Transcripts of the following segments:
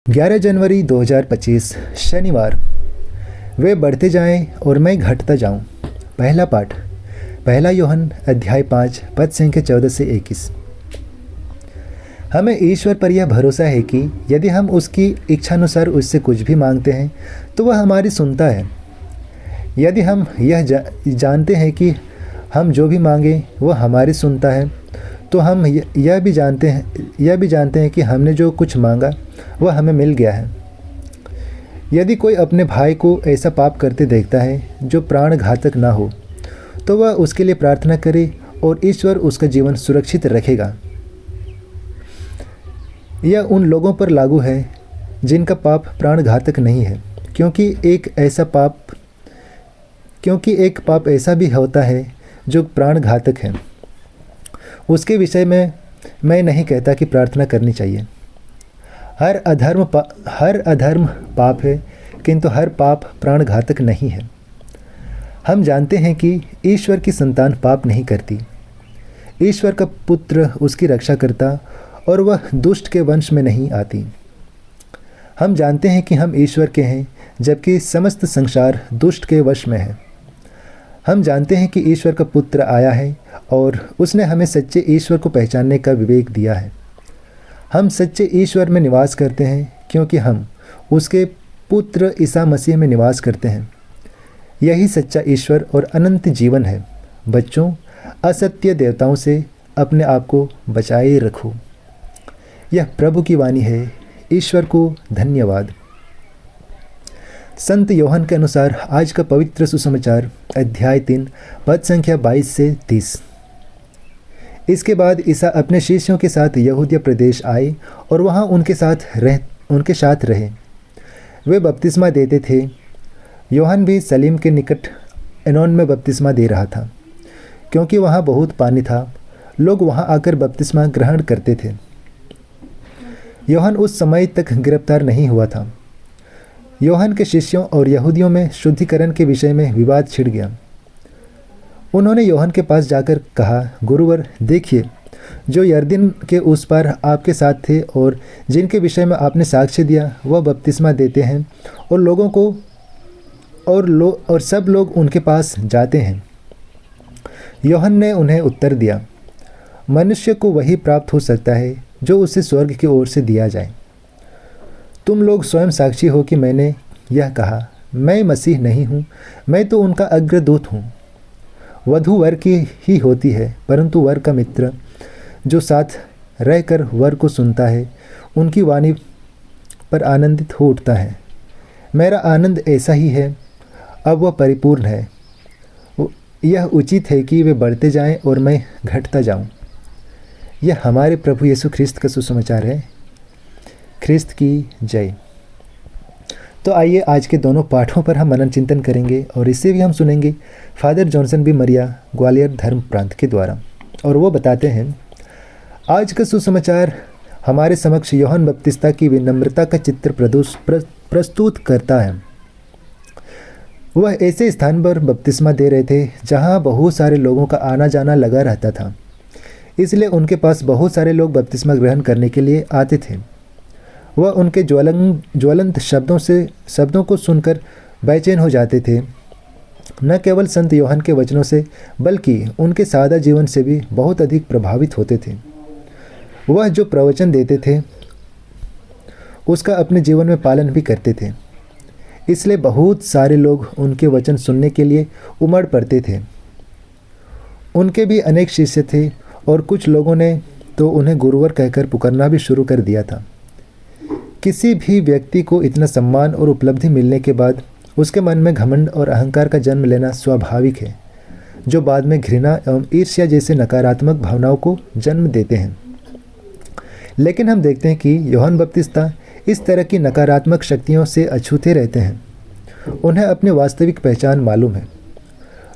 11 जनवरी 2025 शनिवार। वे बढ़ते जाएं और मैं घटता जाऊं। पहला पाठ, पहला यूहन्ना अध्याय 5 पद संख्या 14 से 21। हमें ईश्वर पर यह भरोसा है कि यदि हम उसकी इच्छानुसार उससे कुछ भी मांगते हैं तो वह हमारी सुनता है। यदि हम यह जानते हैं कि हम जो भी मांगे वह हमारी सुनता है, तो हम यह भी जानते हैं कि हमने जो कुछ मांगा वह हमें मिल गया है। यदि कोई अपने भाई को ऐसा पाप करते देखता है जो प्राण घातक ना हो, तो वह उसके लिए प्रार्थना करे और ईश्वर उसका जीवन सुरक्षित रखेगा। यह उन लोगों पर लागू है जिनका पाप प्राण घातक नहीं है, क्योंकि एक पाप ऐसा भी होता है जो प्राण घातक है। उसके विषय में मैं नहीं कहता कि प्रार्थना करनी चाहिए। हर अधर्म पाप है, किंतु हर पाप प्राण घातक नहीं है। हम जानते हैं कि ईश्वर की संतान पाप नहीं करती। ईश्वर का पुत्र उसकी रक्षा करता और वह दुष्ट के वंश में नहीं आती। हम जानते हैं कि हम ईश्वर के हैं, जबकि समस्त संसार दुष्ट के वश में है। हम जानते हैं कि ईश्वर का पुत्र आया है और उसने हमें सच्चे ईश्वर को पहचानने का विवेक दिया है। हम सच्चे ईश्वर में निवास करते हैं क्योंकि हम उसके पुत्र ईसा मसीह में निवास करते हैं। यही सच्चा ईश्वर और अनंत जीवन है। बच्चों, असत्य देवताओं से अपने आप को बचाए रखो। यह प्रभु की वाणी है। ईश्वर को धन्यवाद। संत यूहन्ना के अनुसार आज का पवित्र सुसमाचार अध्याय 3 पद संख्या 22 से 30। इसके बाद ईसा अपने शिष्यों के साथ यहूदिया प्रदेश आए और वहाँ उनके साथ रहे। वे बपतिस्मा देते थे। यूहन्ना भी सलीम के निकट एनोन में बपतिस्मा दे रहा था, क्योंकि वहाँ बहुत पानी था। लोग वहाँ आकर बपतिस्मा ग्रहण करते थे। यूहन्ना उस समय तक गिरफ्तार नहीं हुआ था। यूहन्ना के शिष्यों और यहूदियों में शुद्धिकरण के विषय में विवाद छिड़ गया। उन्होंने यूहन्ना के पास जाकर कहा, गुरुवर, देखिए, जो यरदन के उस पार आपके साथ थे और जिनके विषय में आपने साक्ष्य दिया, वह बपतिस्मा देते हैं और लोगों को और सब लोग उनके पास जाते हैं। यूहन्ना ने उन्हें उत्तर दिया, मनुष्य को वही प्राप्त हो सकता है जो उसे स्वर्ग की ओर से दिया जाए। तुम लोग स्वयं साक्षी हो कि मैंने यह कहा, मैं मसीह नहीं हूँ, मैं तो उनका अग्रदूत हूँ। वधू वर की ही होती है, परंतु वर का मित्र जो साथ रहकर वर को सुनता है, उनकी वाणी पर आनंदित हो उठता है। मेरा आनंद ऐसा ही है, अब वह परिपूर्ण है। यह उचित है कि वे बढ़ते जाएं और मैं घटता जाऊं। यह हमारे प्रभु यीशु ख्रिस्त का सुसमाचार है। ख्रिस्त की जय। तो आइए आज के दोनों पाठों पर हम मनन चिंतन करेंगे और इससे भी हम सुनेंगे फादर जॉनसन बी मरिया ग्वालियर धर्म प्रांत के द्वारा। और वो बताते हैं, आज का सुसमाचार हमारे समक्ष यूहन्ना बपतिस्ता की विनम्रता का चित्र प्रस्तुत करता है। वह ऐसे स्थान पर बपतिस्मा दे रहे थे जहाँ बहुत सारे लोगों का आना जाना लगा रहता था, इसलिए उनके पास बहुत सारे लोग बपतिस्मा ग्रहण करने के लिए आते थे। वह उनके ज्वलंत शब्दों को सुनकर बेचैन हो जाते थे। न केवल संत यूहन्ना के वचनों से, बल्कि उनके सादा जीवन से भी बहुत अधिक प्रभावित होते थे। वह जो प्रवचन देते थे उसका अपने जीवन में पालन भी करते थे, इसलिए बहुत सारे लोग उनके वचन सुनने के लिए उमड़ पड़ते थे। उनके भी अनेक शिष्य थे और कुछ लोगों ने तो उन्हें गुरुवर कहकर पुकारना भी शुरू कर दिया था। किसी भी व्यक्ति को इतना सम्मान और उपलब्धि मिलने के बाद उसके मन में घमंड और अहंकार का जन्म लेना स्वाभाविक है, जो बाद में घृणा एवं ईर्ष्या जैसे नकारात्मक भावनाओं को जन्म देते हैं। लेकिन हम देखते हैं कि यूहन्ना बपतिस्ता इस तरह की नकारात्मक शक्तियों से अछूते रहते हैं। उन्हें अपनी वास्तविक पहचान मालूम है।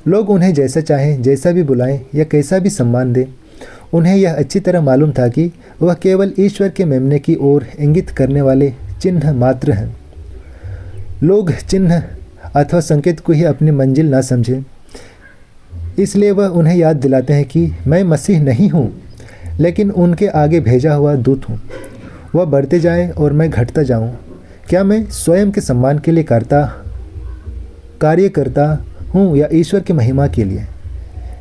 लोग उन्हें जैसा चाहें, जैसा भी बुलाएं या कैसा भी सम्मान दें, उन्हें यह अच्छी तरह मालूम था कि वह केवल ईश्वर के मेमने की ओर इंगित करने वाले चिन्ह मात्र हैं। लोग चिन्ह अथवा संकेत को ही अपनी मंजिल ना समझें, इसलिए वह उन्हें याद दिलाते हैं कि मैं मसीह नहीं हूँ, लेकिन उनके आगे भेजा हुआ दूत हूँ। वह बढ़ते जाएं और मैं घटता जाऊं? क्या मैं स्वयं के सम्मान के लिए कार्य करता हूं या ईश्वर की महिमा के लिए?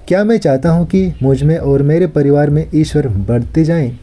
क्या मैं चाहता हूं कि मुझ में और मेरे परिवार में ईश्वर बढ़ते जाएं